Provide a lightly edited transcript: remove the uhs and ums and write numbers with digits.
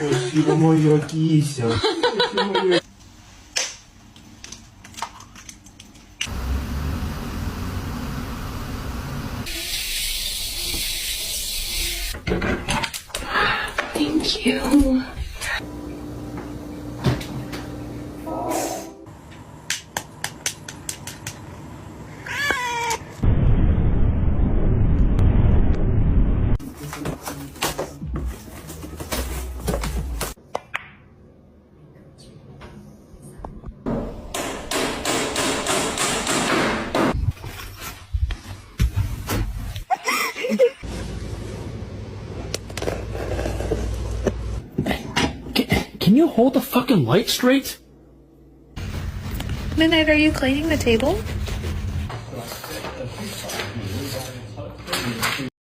Спасибо, моя кися. Thank you. Can you hold the fucking light straight? Midnight, are you cleaning the table?